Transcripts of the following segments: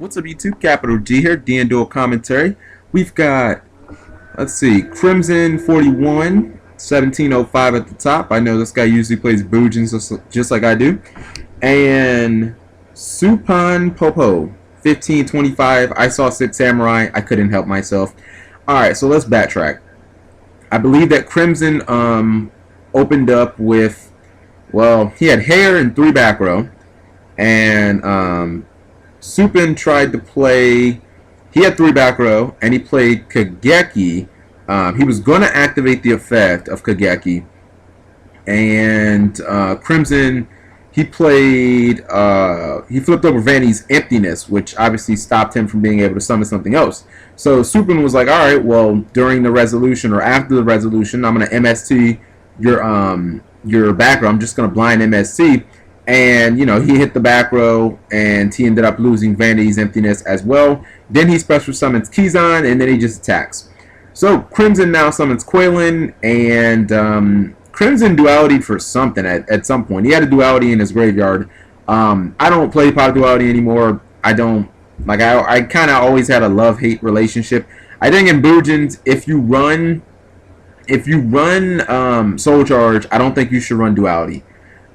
What's up, YouTube? Capital G here, D and Duel commentary. We've got, let's see, Crimson 41, 1705 at the top. I know this guy usually plays Bujins just like I do. And Supan Popo, 1525. I saw 6 Samurai. I couldn't help myself. Alright, so let's backtrack. I believe that Crimson opened up with, well, he had hair and 3 back row. And Supin tried to play, he had 3 back row, and he played Kageki. He was going to activate the effect of Kageki. And Crimson, he played, he flipped over Vanny's Emptiness, which obviously stopped him from being able to summon something else. So Supin was like, alright, well, during the resolution or after the resolution, I'm going to MST your back row. I'm just going to blind MST. And, you know, he hit the back row, and he ended up losing Vanity's Emptiness as well. Then he special summons Kizan, and then he just attacks. So, Crimson now summons Quaylin, and Crimson duality for something at some point. He had a duality in his graveyard. I don't play Pot Duality anymore. I don't, like, I kind of always had a love-hate relationship. I think in Bujins, if you run Soul Charge, I don't think you should run duality.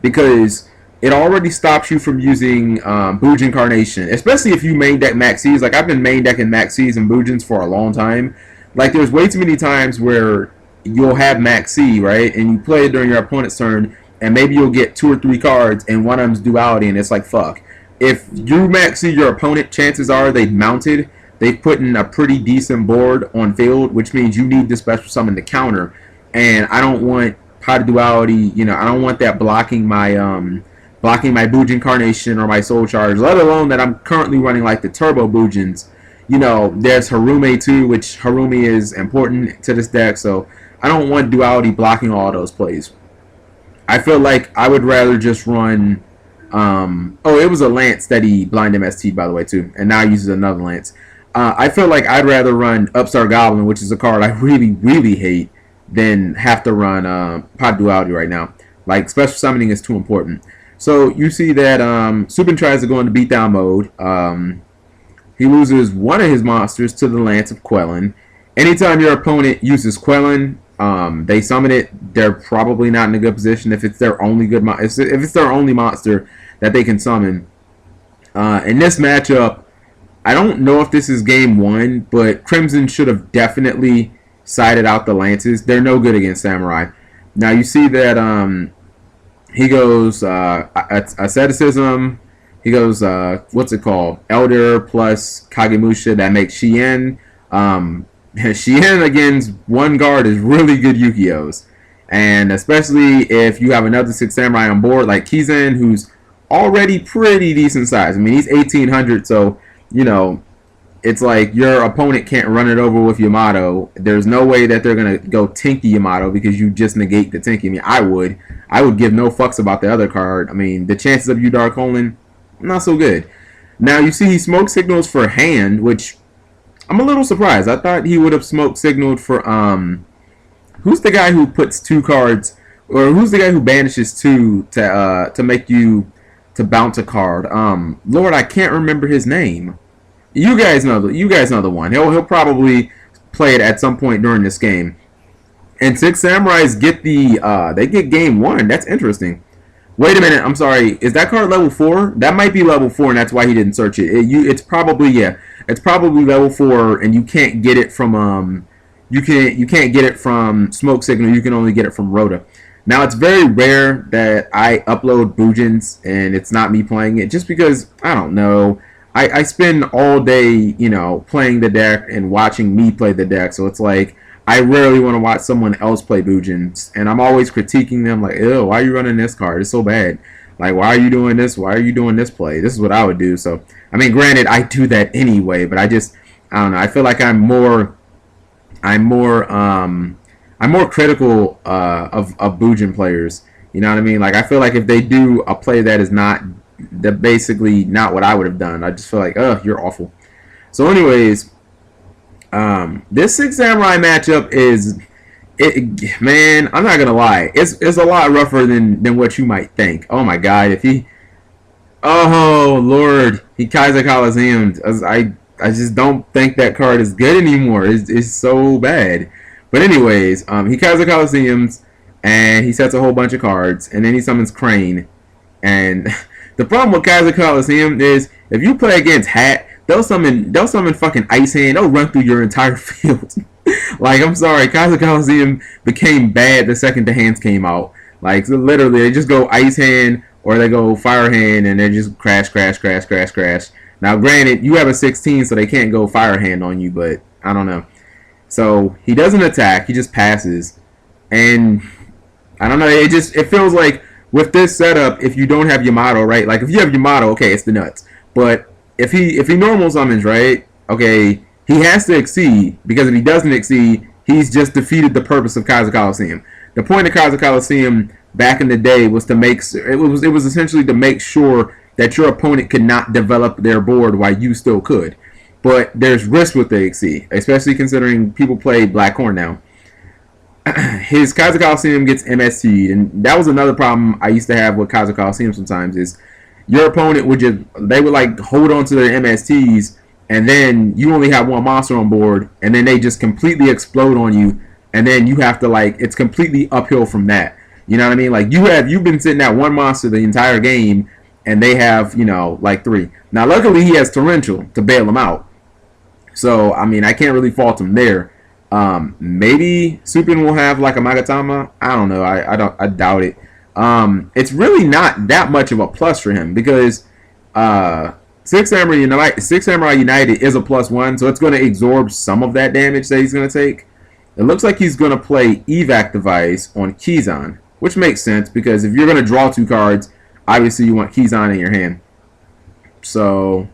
Because it already stops you from using Bujin Carnation, especially if you main deck Maxis. Like, I've been main decking Maxis and Bujins for a long time. Like, there's way too many times where you'll have Maxi, right, and you play it during your opponent's turn, and maybe you'll get 2 or 3 cards, and one of them's duality, and it's like, fuck. If you Maxi your opponent, chances are they've mounted, they've put in a pretty decent board on field, which means you need the special summon to counter, and I don't want Pot of Duality, you know, I don't want that blocking my Bujin Carnation or my Soul Charge, let alone that I'm currently running like the Turbo Bujins. You know, there's Harume too, which Harume is important to this deck, so I don't want duality blocking all those plays. I feel like I would rather just run, oh, it was a Lance that he blind MST'd, by the way, too, and now he uses another Lance. I feel like I'd rather run Upstart Goblin, which is a card I really, really hate, than have to run Pot Duality right now. Like, special summoning is too important. So you see that Supin tries to go into beatdown mode. He loses one of his monsters to the Lance of Quaylin. Anytime your opponent uses Quaylin, they summon it. They're probably not in a good position if it's their only good if it's their only monster that they can summon. In this matchup, I don't know if this is game 1, but Crimson should have definitely sided out the Lances. They're no good against Samurai. Now you see that he goes Asceticism. He goes what's it called? Elder plus Kagemusha. That makes Shien. Shien against one guard is really good Yu-Gi-Ohs, and especially if you have another 6 Samurai on board like Kizan, who's already pretty decent size. I mean, he's 1800, so you know it's like your opponent can't run it over with Yamato. There's no way that they're gonna go Tinky Yamato because you just negate the Tinky. I mean, I would give no fucks about the other card. I mean, the chances of you Dark Holing, not so good. Now you see he smoke signals for hand, which I'm a little surprised. I thought he would have smoke signaled for who's the guy who puts 2 cards, or who's the guy who banishes 2 to make you to bounce a card? Lord, I can't remember his name. You guys know the one. He'll probably play it at some point during this game. And 6 Samurais get they get game 1. That's interesting. Wait a minute, I'm sorry. Is that card level 4? That might be level 4, and that's why he didn't search it. It's probably, yeah. It's probably level 4, and you can't get it from you can't get it from Smoke Signal. You can only get it from Rhoda. Now it's very rare that I upload Bujins and it's not me playing it, just because I don't know. I spend all day, you know, playing the deck and watching me play the deck, so it's like I rarely want to watch someone else play Bujins, and I'm always critiquing them like, ew, why are you running this card? It's so bad. Like, why are you doing this? Why are you doing this play? This is what I would do. So, I mean, granted, I do that anyway, but I don't know. I feel like I'm more critical of Bujin players. You know what I mean? Like, I feel like if they do a play that is basically not what I would have done, I just feel like, ugh, you're awful. So, anyways, this 6 Samurai matchup is, man, I'm not gonna lie, it's a lot rougher than what you might think. Oh my god, if he Oh Lord, he Kaiser Coliseum. I just don't think that card is good anymore. It's so bad. But anyways, he Kaiser Coliseums and he sets a whole bunch of cards, and then he summons Crane. And the problem with Kaiser Coliseum is if you play against Hat, they'll summon fucking Ice Hand. They'll run through your entire field. Like, I'm sorry, Kaiser Coliseum became bad the second the hands came out. Like, so literally, they just go Ice Hand or they go Fire Hand, and they just crash, crash, crash, crash, crash. Now, granted, you have a 16, so they can't go Fire Hand on you, but I don't know. So he doesn't attack; he just passes, and I don't know. It feels like with this setup, if you don't have Yamato, right? Like if you have Yamato, okay, it's the nuts. But if he normal summons, right? Okay, he has to exceed, because if he doesn't exceed, he's just defeated the purpose of Kaiser Coliseum. The point of Kaiser Coliseum back in the day was to make it was essentially to make sure that your opponent could not develop their board while you still could. But there's risk with the exceed, especially considering people play Black Horn now. His Kaiser Coliseum gets MST'd, and that was another problem I used to have with Kaiser Coliseum sometimes, is your opponent would like hold on to their MSTs, and then you only have one monster on board, and then they just completely explode on you, and then you have to, like, it's completely uphill from that. You know what I mean? Like, you've been sitting at one monster the entire game, and they have, like 3. Now, luckily, he has Torrential to bail him out. So, I mean, I can't really fault him there. Maybe Supin will have like a Magatama. I don't know. I doubt it. It's really not that much of a plus for him, because Six Samurai United is a +1, so it's going to absorb some of that damage that he's going to take. It looks like he's going to play Evac Device on Kizan, which makes sense, because if you're going to draw 2 cards, obviously you want Kizan in your hand. So,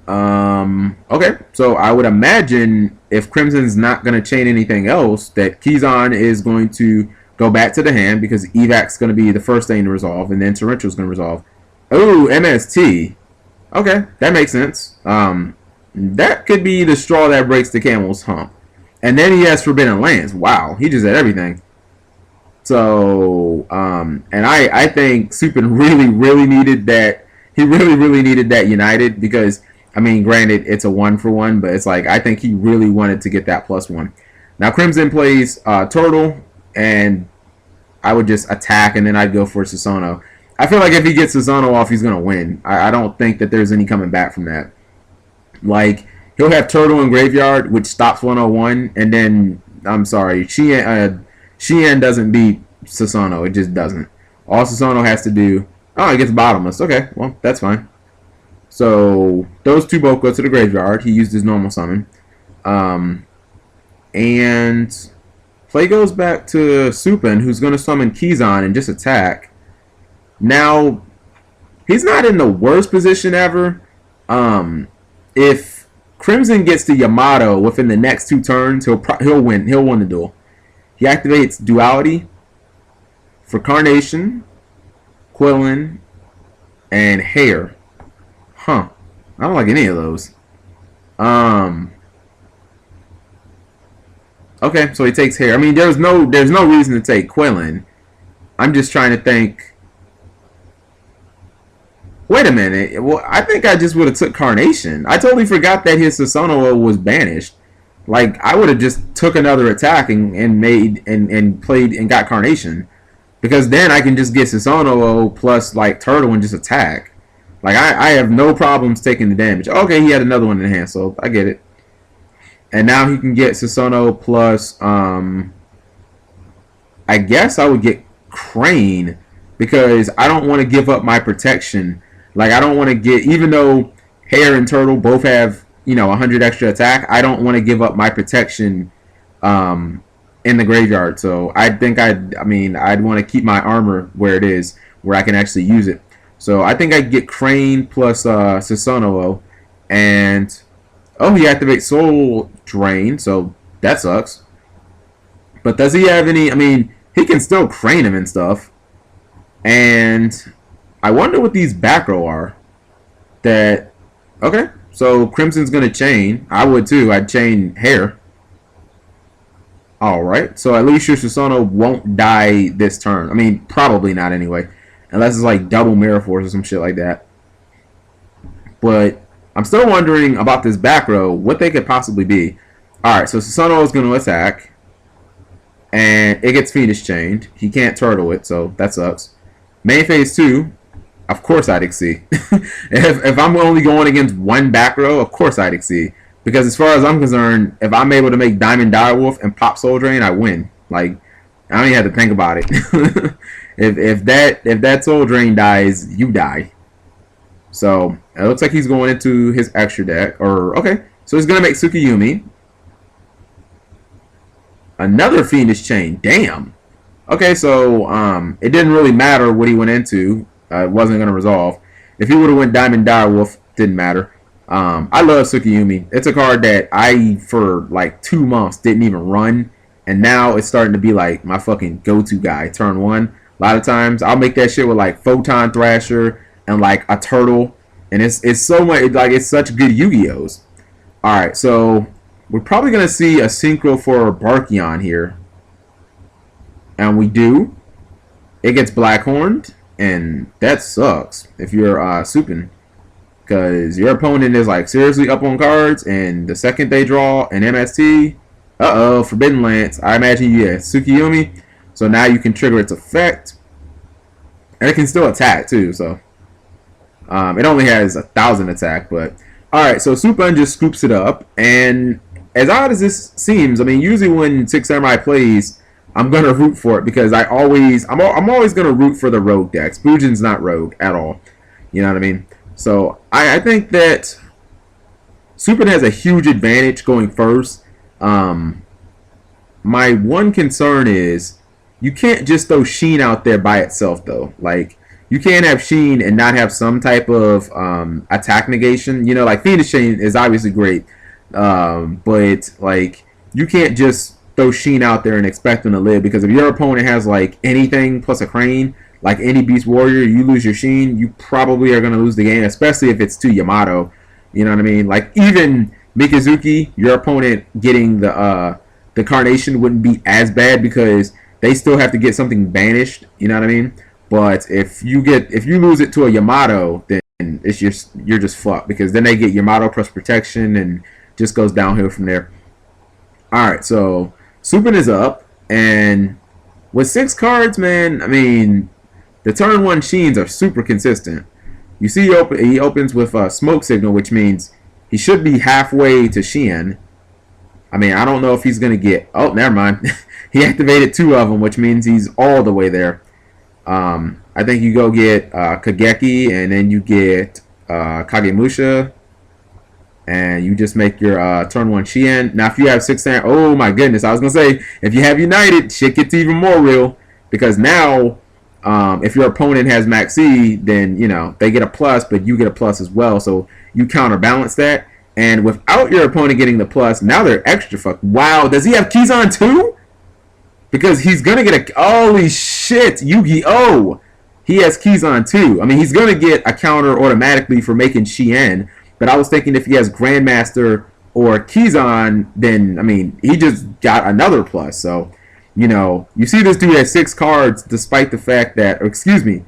okay. So I would imagine if Crimson's not going to chain anything else, that Kizan is going to go back to the hand, because Evac's going to be the first thing to resolve, and then Torrential's going to resolve. Oh, MST. Okay, that makes sense. That could be the straw that breaks the camel's hump. And then he has Forbidden Lands. Wow, he just had everything. So, and I think Supin really needed that. He really needed that United, because, I mean, granted, it's a 1-for-1, but it's like, I think he really wanted to get that +1. Now, Crimson plays Turtle, and I would just attack, and then I'd go for Susanoo. I feel like if he gets Susanoo off, he's going to win. I don't think that there's any coming back from that. Like, he'll have Turtle in Graveyard, which stops 101, and then, I'm sorry, Shien doesn't beat Susanoo. It just doesn't. All Susanoo has to do... Oh, it gets Bottomless. Okay, well, that's fine. So, those 2 both go to the Graveyard. He used his normal summon. And play goes back to Supin, who's going to summon Kizan and just attack. Now, he's not in the worst position ever. If Crimson gets to Yamato within the next 2 turns, he'll win. He'll win the duel. He activates Duality for Carnation, Quillin, and Hair. Huh. I don't like any of those. Okay, so he takes Hair. I mean, there's no reason to take Quillin. I'm just trying to think. Wait a minute. Well, I think I just would have took Carnation. I totally forgot that his Susanoo was banished. Like, I would have just took another attack and played and got Carnation, because then I can just get Susanoo plus like Turtle and just attack. Like, I have no problems taking the damage. Okay, he had another one in hand, so I get it. And now he can get Susanoo plus I guess I would get Crane, because I don't want to give up my protection. Like, I don't want to get, even though Hair and Turtle both have, 100 extra attack, I don't want to give up my protection in the graveyard. So I think I'd want to keep my armor where it is, where I can actually use it. So I think I'd get Crane plus Susanoo, and oh, he activates Soul Drain, so that sucks. But does he have any? I mean, he can still Crane him and stuff. And I wonder what these back row are. That, okay, so Crimson's going to chain. I would too. I'd chain Hair. Alright, so at least your Susanoo won't die this turn. I mean, probably not anyway. Unless it's like double Mirror Force or some shit like that. But I'm still wondering about this back row, what they could possibly be. Alright, so Susanoo is going to attack. And it gets Phoenix Chained. He can't turtle it, so that sucks. Main phase 2, of course I'd exceed. if I'm only going against one back row, of course I'd exceed. Because as far as I'm concerned, if I'm able to make Diamond Direwolf and pop Soul Drain, I win. Like, I don't even have to think about it. if that Soul Drain dies, you die. So it looks like he's going into his extra deck. Or okay, so he's gonna make Tsukiyumi. Another Phoenix Chain. Damn. Okay, so it didn't really matter what he went into. It wasn't gonna resolve. If he would have went Diamond Direwolf, didn't matter. I love Tsukiyumi. It's a card that I, for like 2 months, didn't even run. And now it's starting to be like my fucking go-to guy. Turn 1. A lot of times, I'll make that shit with like Photon Thrasher and like a Turtle. And it's so much, like it's such good Yu-Gi-Ohs. Alright, so we're probably going to see a Synchro for Barkion here. And we do. It gets Blackhorned. And that sucks if you're Supin. Because your opponent is like seriously up on cards, and the second they draw an MST, Forbidden Lance. I imagine you have Tsukiyumi, so now you can trigger its effect, and it can still attack too. So it only has 1,000 attack, but all right. So Supin just scoops it up, and as odd as this seems, I mean, usually when Six Samurai plays, I'm gonna root for it because I'm always gonna root for the rogue decks. Bujin's not rogue at all. You know what I mean? So I think that Supin has a huge advantage going first. My one concern is you can't just throw Sheen out there by itself, though. Like, you can't have Sheen and not have some type of attack negation. You know, like Phoenix Chain is obviously great, but like you can't just throw Sheen out there and expect him to live, because if your opponent has like anything plus a Crane, like any Beast Warrior, you lose your Sheen, you probably are going to lose the game, especially if it's to Yamato. You know what I mean? Like, even Mikazuki, your opponent getting the Carnation wouldn't be as bad because they still have to get something banished. You know what I mean? But if you lose it to a Yamato, then it's just you're just fucked, because then they get Yamato plus protection and just goes downhill from there. All right, so Supin is up, and with 6 cards, man, I mean, the turn 1 Sheens are super consistent. You see he opens with a Smoke Signal, which means he should be halfway to Shien. I mean, I don't know if he's going to get... Oh, never mind. He activated 2 of them, which means he's all the way there. I think you go get Kageki, and then you get Kagemusha, and you just make your turn 1 Shien. Now, if you have 6... Oh, my goodness. I was going to say, if you have United, shit gets even more real, because now... if your opponent has Maxi, then, you know, they get a plus, but you get a plus as well. So you counterbalance that. And without your opponent getting the plus, now they're extra fucked. Wow, does he have Kizan too? Because he's going to get a... Holy shit, Yu-Gi-Oh! He has Kizan too. I mean, he's going to get a counter automatically for making Shien. But I was thinking if he has Grandmaster or Kizan, then, I mean, he just got another plus. So... You know, you see this dude has 6 cards despite the fact that, or excuse me,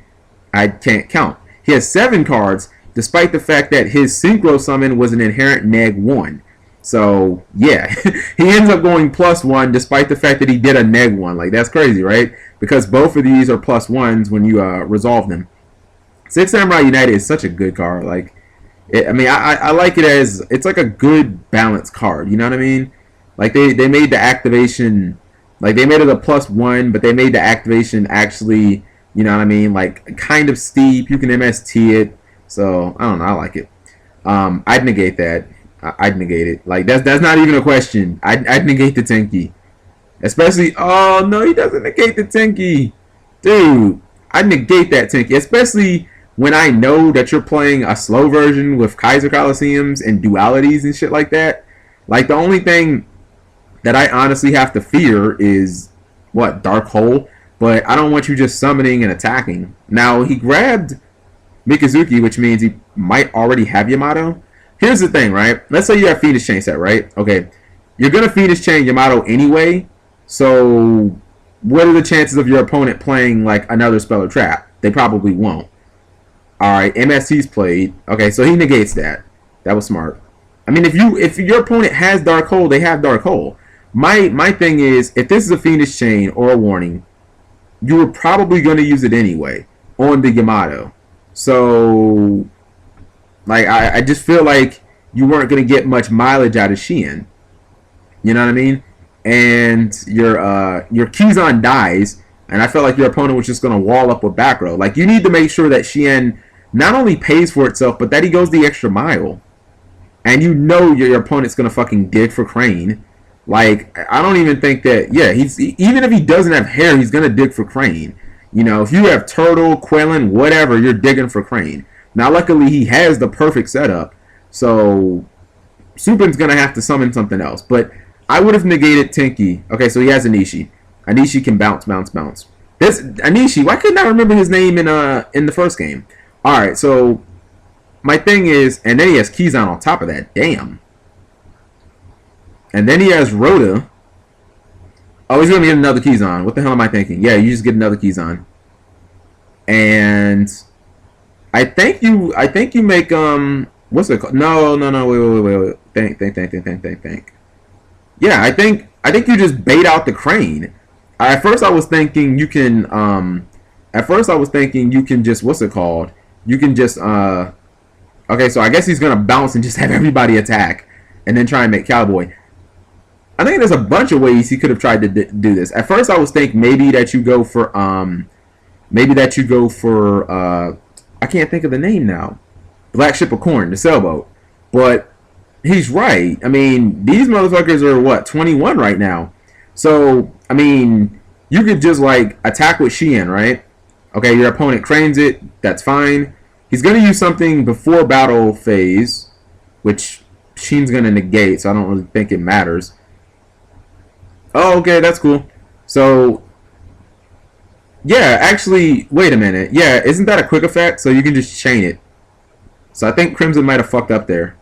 I can't count. He has 7 cards despite the fact that his Synchro Summon was an inherent neg 1. So, yeah, he ends up going +1 despite the fact that he did a neg 1. Like, that's crazy, right? Because both of these are +1s when you resolve them. 6 Samurai United is such a good card. Like, I like it as, it's like a good balanced card. You know what I mean? Like, they made the activation... Like, they made it a +1, but they made the activation actually, you know what I mean, like, kind of steep. You can MST it. So, I don't know. I like it. I'd negate that. I'd negate it. Like, that's not even a question. I'd negate the Tenki. Especially, oh, no, he doesn't negate the Tenki. Dude, I'd negate that Tenki. Especially when I know that you're playing a slow version with Kaiser Coliseums and dualities and shit like that. Like, the only thing... that I honestly have to fear is, what, Dark Hole? But I don't want you just summoning and attacking. Now, he grabbed Mikazuki, which means he might already have Yamato. Here's the thing, right? Let's say you have Phoenix Chain set, right? Okay, you're going to Phoenix Chain Yamato anyway, so what are the chances of your opponent playing, like, another Spell or Trap? They probably won't. Alright, MST's played. Okay, so he negates that. That was smart. I mean, if your opponent has Dark Hole, they have Dark Hole. My thing is, if this is a Phoenix Chain or a Warning, you were probably going to use it anyway on the Yamato. So, like, I just feel like you weren't going to get much mileage out of Shien. You know what I mean? And your Kizan dies, and I felt like your opponent was just going to wall up with back row. Like, you need to make sure that Shien not only pays for itself, but that he goes the extra mile. And you know your opponent's going to fucking dig for Crane. Like, I don't even think that, yeah, even if he doesn't have hair, he's going to dig for Crane. You know, if you have Turtle, Quillen, whatever, you're digging for Crane. Now, luckily, he has the perfect setup, so Supin's going to have to summon something else. But I would have negated Tenki. Okay, so he has Anishi. Anishi can bounce. This Anishi, why couldn't I remember his name in the first game? Alright, so my thing is, and then he has Kizan on top of that. Damn. And then he has Rhoda. Oh, he's gonna get another Kizan. What the hell am I thinking? Yeah, you just get another Kizan. And I think you make what's it called? No, wait. Think. Yeah, I think you just bait out the Crane. At first I was thinking you can just, what's it called? You can just okay, so I guess he's gonna bounce and just have everybody attack and then try and make Cowboy. I think there's a bunch of ways he could have tried to do this. At first I was thinking maybe that you go for I can't think of the name now. Black Ship of Corn, the sailboat. But he's right. I mean, these motherfuckers are what, 21 right now. So, I mean, you could just like attack with Shien, right? Okay, your opponent cranes it, that's fine. He's gonna use something before battle phase, which Shien's gonna negate, so I don't really think it matters. Oh, okay, that's cool. So, yeah, actually, wait a minute. Yeah, isn't that a quick effect? So you can just chain it. So I think Crimson might have fucked up there.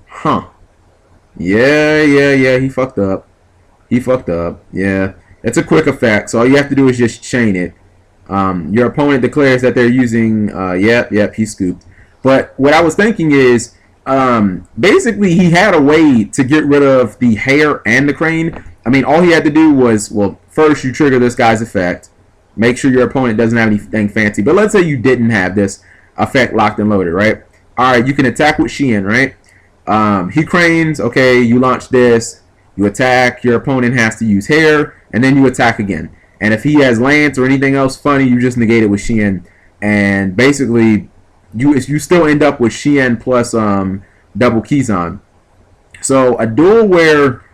Huh. Yeah, he fucked up. Yeah. It's a quick effect, so all you have to do is just chain it. Your opponent declares that they're using, yep, he scooped. But what I was thinking is, basically he had a way to get rid of the hair and the Crane. I mean, all he had to do was, well, first you trigger this guy's effect. Make sure your opponent doesn't have anything fancy. But let's say you didn't have this effect locked and loaded, right? Alright, you can attack with Shien, right? He cranes, okay, you launch this, you attack, your opponent has to use hair, and then you attack again. And if he has Lance or anything else funny, you just negate it with Shien. And basically, you still end up with Shien plus double Kizan. So a duel where,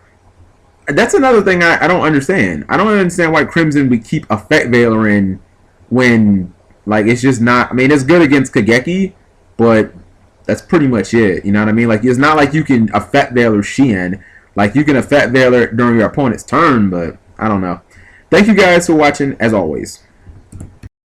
that's another thing I don't understand. I don't understand why Crimson would keep Effect Veiler in when, like, it's just not, I mean, it's good against Kageki, but that's pretty much it. You know what I mean? Like, it's not like you can Effect Veiler Shien. Like, you can Effect Veiler during your opponent's turn, but I don't know. Thank you guys for watching, as always.